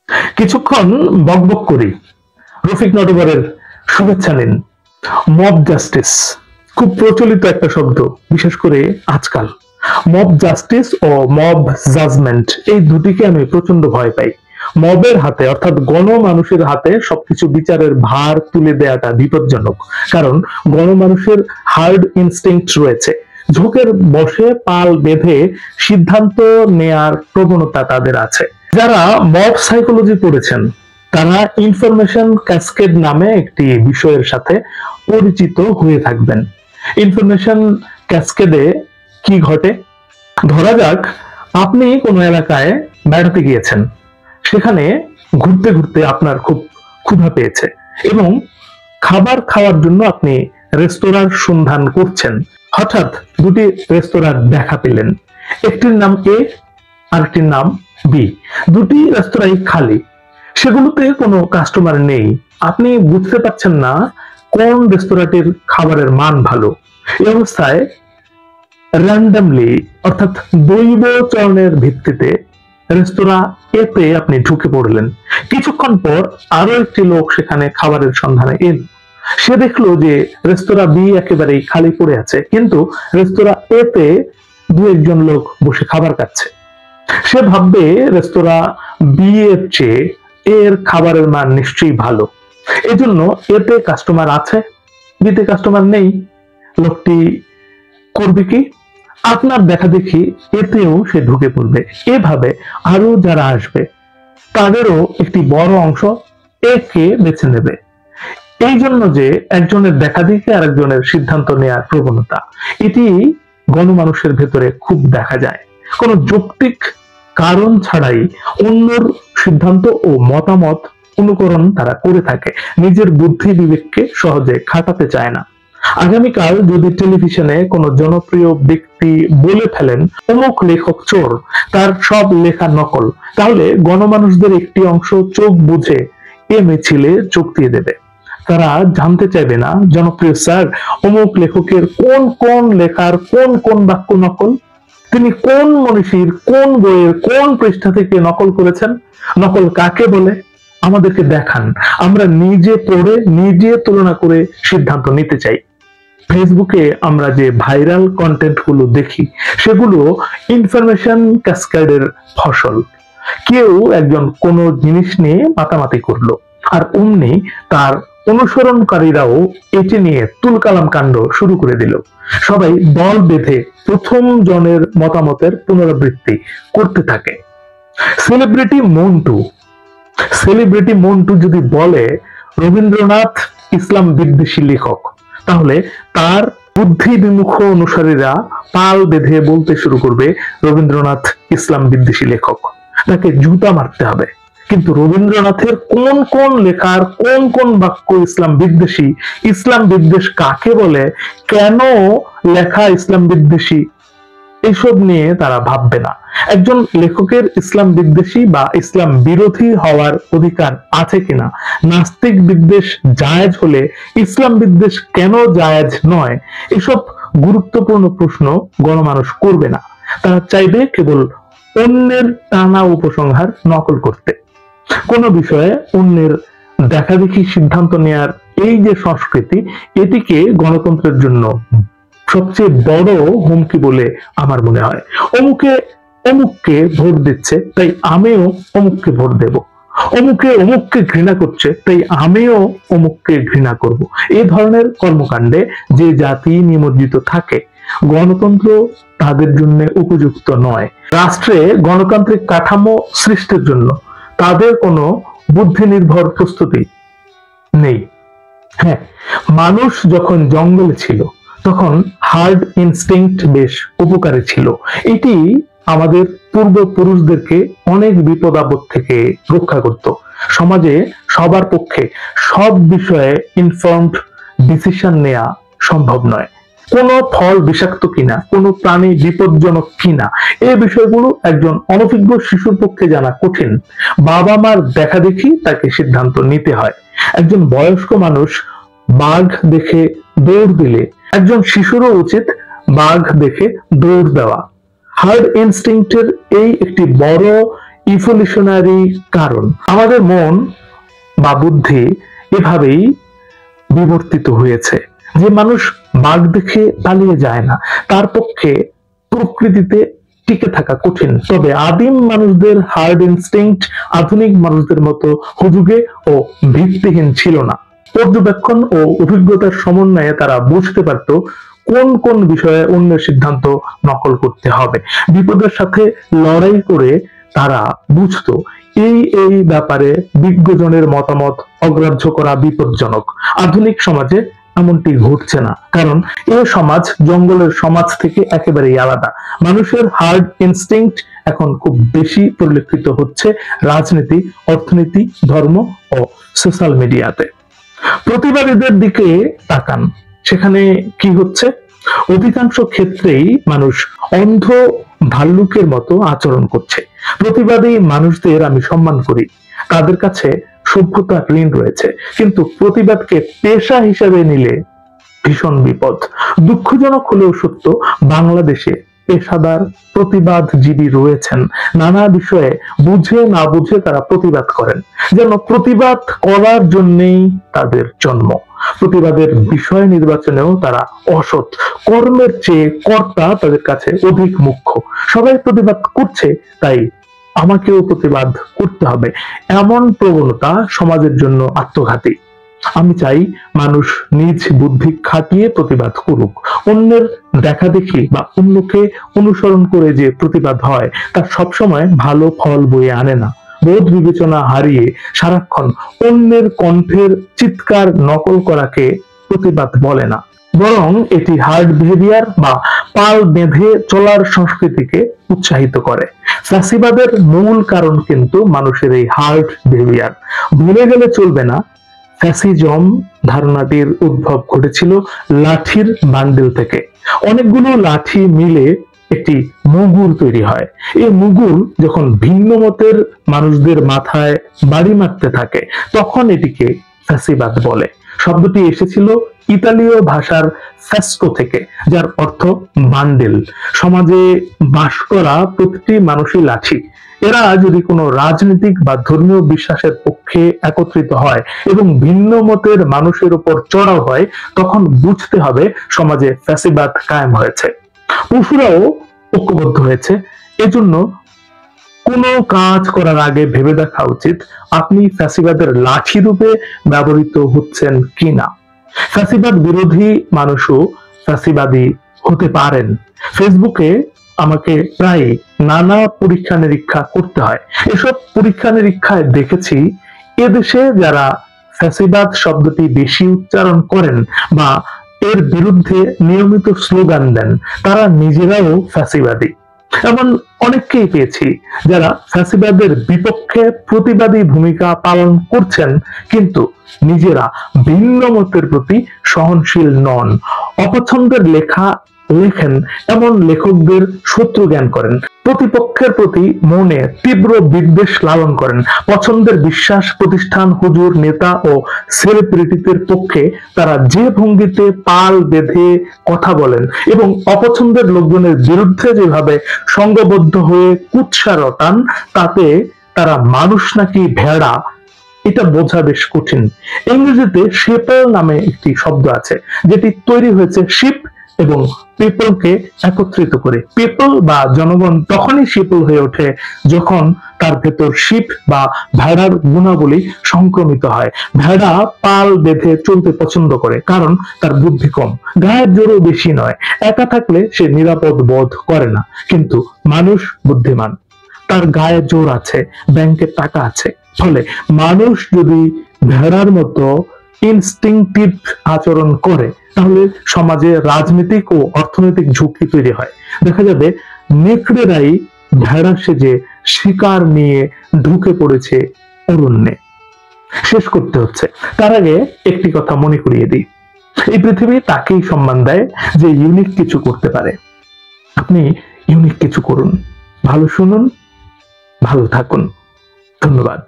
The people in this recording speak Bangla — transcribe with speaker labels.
Speaker 1: কিছুক্ষণ বকবক করি, রফিক নটবরের শুভেচ্ছা নিন। মব জাস্টিস খুব প্রচলিত একটা শব্দ, বিশেষ করে আজকাল। মব জাস্টিস ও মব জাজমেন্ট, এই দুটিকে আমি প্রচন্ড ভয় পাই। মবের হাতে অর্থাৎ গণমানুষের হাতে সবকিছু বিচারের ভার তুলে দেওয়াটা বিপজ্জনক, কারণ গণমানুষের হার্ড ইনস্টিংক্ট রয়েছে। ঝোঁকের বশে পাল বেঁধে সিদ্ধান্ত নেয়ার প্রবণতা তাদের আছে। যারা মব সাইকোলজি পড়েছেন তারা ইনফরমেশন ক্যাসকেড নামে একটি বিষয়ের সাথে পরিচিত হয়ে থাকবেন। ইনফরমেশন ক্যাসকেডে কি ঘটে? ধরা যাক আপনি কোনো এলাকায় বেড়াতে গিয়েছেন, সেখানে ঘুরতে ঘুরতে আপনার খুব ক্ষুধা পেয়েছে এবং খাবার খাওয়ার জন্য আপনি রেস্তোরাঁর সন্ধান করছেন। হঠাৎ দুটি রেস্তোরাঁর দেখা পেলেন, একটির নাম এ আরেকটির নাম বি। দুটি রেস্তোরাঁই খালি, সেগুলোতে কোনো কাস্টমার নেই। আপনি বুঝতে পারছেন না কোন রেস্তোরাঁটির খাবারের মান ভালো। এই অবস্থায় র্যান্ডামলি অর্থাৎ দৈব চয়নের ভিত্তিতে রেস্তোরাঁ এতে আপনি ঢুকে পড়লেন। কিছুক্ষণ পর আরো একটি লোক সেখানে খাবারের সন্ধানে এল। সে দেখলো যে রেস্তোরাঁ বি একেবারেই খালি পড়ে আছে, কিন্তু রেস্তোরাঁ এতে দু একজন লোক বসে খাবার খাচ্ছে। সে ভাববে রেস্তোরাঁ বি এর চেয়ে এর খাবারের মান নিশ্চয়ই ভালো, এজন্য এতে কাস্টমার আছে, বিতে কাস্টমার নেই। লোকটি করবে কি? আপনার দেখা দেখি এতেও সে ঢুকে পড়বে। এভাবে আরো যারা আসবে তাদেরও একটি বড় অংশ একে বেছে নেবে। এই জন্য যে একজনের দেখা দেখি আর একজনের সিদ্ধান্ত নেয়ার প্রবণতা, এটি গণমানুষের ভেতরে খুব দেখা যায়। কোনো যৌক্তিক কারণ ছাড়াই অন্যর সিদ্ধান্ত ও মতামত অনুকরণ তারা করে থাকে, নিজের বুদ্ধি বিবেককে সহজে খাটাতে চায় না। আগামীকাল যদি টেলিভিশনে কোনো জনপ্রিয় ব্যক্তি বলে ফেলেন অমুক লেখক চোর, তার সব লেখা নকল, তাহলে গণমানুষদের একটি অংশ চোখ বুঝে এ মিছিলে যোগ দিয়ে দেবে। তারা জানতে চাইবে না জনপ্রিয় স্যার অমুক লেখকের কোন কোন লেখার কোন কোন বাক্য নকল, তিনি কোন মনীষীর কোন বইয়ের কোন পৃষ্ঠা থেকে নকল করেছেন, নকল কাকে বলে আমাদেরকে দেখান, আমরা নিজে পড়ে নিজে তুলনা করে সিদ্ধান্ত নিতে চাই। ফেসবুকে আমরা যে ভাইরাল কন্টেন্ট গুলো দেখি সেগুলো ইনফরমেশন ক্যাসকেডের ফসল। কেউ একজন কোন জিনিস নিয়ে মাতামাতি করলো, আর অমনি তার অনুসরণকারীরাও এটি নিয়ে তুলকালাম কাণ্ড শুরু করে দিল। সবাই দল বেঁধে প্রথম জনের মতামতের পুনরাবৃত্তি করতে থাকে। সেলিব্রিটি মন্টু যদি বলে রবীন্দ্রনাথ ইসলাম বিদ্বেষী লেখক, তাহলে তার বুদ্ধি বিমুখ অনুসারীরা পাল বেঁধে বলতে শুরু করবে রবীন্দ্রনাথ ইসলাম বিদ্বেষী লেখক, তাকে জুতা মারতে হবে। কিন্তু রবীন্দ্রনাথের কোন কোন লেখার কোন কোন বাক্য ইসলাম বিদ্বেষী, ইসলাম বিদ্বেষ কাকে বলে, কেন লেখা ইসলাম বিদ্বেষী, এইসব নিয়ে তারা ভাববে না। একজন লেখকের ইসলাম বিদ্বেষী বা ইসলাম বিরোধী হওয়ার অধিকার আছে কিনা, নাস্তিক বিদ্বেষ জায়েজ হলে ইসলাম বিদ্বেষ কেন জায়েজ নয়, এসব গুরুত্বপূর্ণ প্রশ্ন গণমানুষ করবে না। তারা চাইবে কেবল অন্যের টানা উপসংহার নকল করতে। কোন বিষয়ে অন্যের দেখাদেখি সিদ্ধান্ত নেয়ার এই যে সংস্কৃতি, এটিকে গণতন্ত্রের জন্য সবচেয়ে বড় হুমকি বলে আমার মনে হয়। অমুককে ভোট দিচ্ছে তাই আমিও অমুককে ভোট দেব, অমুককে ঘৃণা করছে তাই আমিও অমুককে ঘৃণা করব। এই ধরনের কর্মকাণ্ডে যে জাতি নিমজ্জিত থাকে, গণতন্ত্র তাদের জন্য উপযুক্ত নয়। রাষ্ট্রে গণতান্ত্রিক কাঠামো সৃষ্টির জন্য তাদের কোনো বুদ্ধি নির্ভর প্রস্তুতি নেই। হ্যাঁ, মানুষ যখন জঙ্গলে ছিল তখন হার্ড ইনস্টিংক্ট বেশ উপকারী ছিল। এটি আমাদের পূর্বপুরুষদেরকে অনেক বিপদ আপদ থেকে রক্ষা করত। সমাজে সবার পক্ষে সব বিষয়ে ইনফর্মড ডিসিশন নেওয়া সম্ভব নয়। কোন ফল বিষাক্ত কিনা, কোন প্রাণী বিপজ্জনক কিনা, এই বিষয়গুলো একজন অনভিজ্ঞ শিশুর পক্ষে জানা কঠিন। বাবা মার দেখা দেখি তাকে সিদ্ধান্ত নিতে হয়। একজন বয়স্ক মানুষ বাঘ দেখে দৌড় দিলে একজন শিশুরও উচিত বাঘ দেখে দৌড় দেওয়া। হার্ড ইনস্টিংক্টের এই একটি বড় ইভলিউশনারি কারণ। আমাদের মন বা বুদ্ধি এভাবেই বিবর্তিত হয়েছে যে মানুষ বাঘ দেখে পালিয়ে যায় না, তার পক্ষে প্রকৃতিতে টিকে থাকা কঠিন। তবে আদিম মানুষদের হার্ড ইনস্টিংক্ট আধুনিক মানুষদের মতো হুজুগে ও ভিত্তিহীন ছিল না। পর্যবেক্ষণ ও অভিজ্ঞতার সমন্বয়ে তারা বুঝতে পারত কোন কোন বিষয়ে অন্যের সিদ্ধান্ত নকল করতে হবে। বিপদের সাথে লড়াই করে তারা বুঝতো এই ব্যাপারে বিজ্ঞজনের মতামত অগ্রাহ্য করা বিপজ্জনক। আধুনিক সমাজে এমনটি ঘটছে না, কারণ এ সমাজ জঙ্গলের সমাজ থেকে একেবারেই আলাদা। মানুষের হার্ড ইনস্টিংক্ট এখন খুব বেশি পরিলক্ষিত হচ্ছে রাজনীতি, অর্থনীতি, ধর্ম ও সোশ্যাল মিডিয়াতে। প্রতিবাদীদের দিকে তাকান, সেখানে কি হচ্ছে? অধিকাংশ ক্ষেত্রেই মানুষ অন্ধ ভাল্লুকের মতো আচরণ করছে। প্রতিবাদী মানুষদের আমি সম্মান করি, তাদের কাছে সভ্যতার ঋণ রয়েছে, কিন্তু প্রতিবাদকে পেশা হিসেবে নিলে ভীষণ বিপদ। দুঃখজনক হলেও সত্য, বাংলাদেশে পেশাদার প্রতিবাদজীবী রয়েছেন। নানা বিষয়ে বুঝে না বুঝে তারা প্রতিবাদ করেন, যেন প্রতিবাদ করার জন্যই তাদের জন্ম। প্রতিবাদের বিষয় নির্বাচনেও তারা অসৎ। কর্মের চেয়ে কর্তা তাদের কাছে অধিক মুখ্য। সবাই প্রতিবাদ করছে, তাই আমাকেও প্রতিবাদ করতে হবে, এমন প্রবণতা সমাজের জন্য আত্মঘাতী। আমি চাই মানুষ নিজ বুদ্ধি খাটিয়ে প্রতিবাদ করুক। অন্যের দেখা দেখি বা অন্যকে অনুসরণ করে যে প্রতিবাদ হয় তা সবসময় ভালো ফল বয়ে আনে না। বোধ বিবেচনা হারিয়ে সারাক্ষণ অন্যের কণ্ঠের চিৎকার নকল করাকে প্রতিবাদ বলে না, বরং এটি হার্ড বিহেভিয়ার বা পাল বেঁধে চলার সংস্কৃতিকে উৎসাহিত করে। ফ্যাসিবাদের মূল কারণ কিন্তু মানুষের এই হার্ড বিহেভিয়ার। ভুলে গেলে চলবে না, ফ্যাসিজম ধারণাটির উদ্ভব ঘটেছিল লাঠির বান্ডিল থেকে। অনেকগুলো লাঠি মিলে একটি মুগুর তৈরি হয়। এই মুগুর যখন ভিন্ন মতের মানুষদের মাথায় বাড়ি মারতে থাকে, তখন এটিকে ফ্যাসিবাদ বলে। শব্দটি এসেছিল ইতালীয় ভাষার ফ্যাস্কো থেকে, যার অর্থ বান্ডেল। সমাজে বাস করা প্রতিটি মানুষই লাঠি। এরা যদি কোনো রাজনৈতিক বা ধর্মীয় বিশ্বাসের পক্ষে একত্রিত হয় এবং ভিন্ন মতের মানুষের উপর চড়াও হয়, তখন বুঝতে হবে সমাজে ফ্যাসিবাদ কায়েম হয়েছে। পশুরাও ঐক্যবদ্ধ হয়েছে। এজন্য কোনো কাজ করার আগে ভেবে দেখা উচিত আপনি ফ্যাসিবাদের লাঠি রূপে ব্যবহৃত হচ্ছেন কিনা। ফ্যাসিবাদ বিরোধী মানুষও ফ্যাসিবাদী হতে পারেন। ফেসবুকে আমাকে প্রায় নানা পরীক্ষা নিরীক্ষা করতে হয়। এসব পরীক্ষা নিরীক্ষায় দেখেছি এদেশে যারা ফ্যাসিবাদ শব্দটি বেশি উচ্চারণ করেন বা এর বিরুদ্ধে নিয়মিত স্লোগান দেন, তারা নিজেরাও ফ্যাসিবাদী। এমন অনেককেই পেয়েছি যারা ফ্যাসিবাদের বিপক্ষে প্রতিবাদী ভূমিকা পালন করছেন, কিন্তু নিজেরা ভিন্ন মতের প্রতি সহনশীল নন। অপছন্দের লেখা লেখেন এমন লেখকদের শত্রু জ্ঞান করেন, প্রতিপক্ষের প্রতি মনে তীব্র বিদ্বেষ লালন করেন। পছন্দের বিশ্বাস, প্রতিষ্ঠান, হুজুর, নেতা ও সেলিব্রিটিদের পক্ষে তারা যে ভঙ্গিতে পাল বেঁধে কথা বলেন এবং অপছন্দের লোকজনের বিরুদ্ধে যেভাবে সংঘবদ্ধ হয়ে কুৎসা রটান, তাতে তারা মানুষ নাকি ভেড়া এটা বোঝা বেশ কঠিন। ইংরেজিতে শেপল নামে একটি শব্দ আছে, যেটি তৈরি হয়েছে শিপ এবং পিপলকে একত্রিত করে। পিপল বা জনগণ তখনই শিপল হয়ে ওঠে যখন তার ভেতর শিপ বা ভেড়ার গুণাবলী সংক্রমিত হয়। ভেড়া পাল বেঁধে চলতে পছন্দ করে, কারণ তার বুদ্ধি কম, গায়ের জোরও বেশি নয়। একা থাকলে সে নিরাপদ বোধ করে না। কিন্তু মানুষ বুদ্ধিমান, তার গায়ে জোর আছে, ব্যাংকে টাকা আছে। ফলে মানুষ যদি ভেড়ার মতো ইনস্টিংক্টিভ আচরণ করে, তাহলে সমাজে রাজনৈতিক ও অর্থনৈতিক ঝুঁকি তৈরি হয়। দেখা যাবে নেকড়েরাই ভেড়া সেজে শিকার নিয়ে ঢুকে পড়েছে অরণ্যে। শেষ করতে হচ্ছে, তার আগে একটি কথা মনে করিয়ে দিই, এই পৃথিবী তাকেই সম্মান দেয় যে ইউনিক কিছু করতে পারে। আপনি ইউনিক কিছু করুন, ভালো শুনুন, ভালো থাকুন। ধন্যবাদ।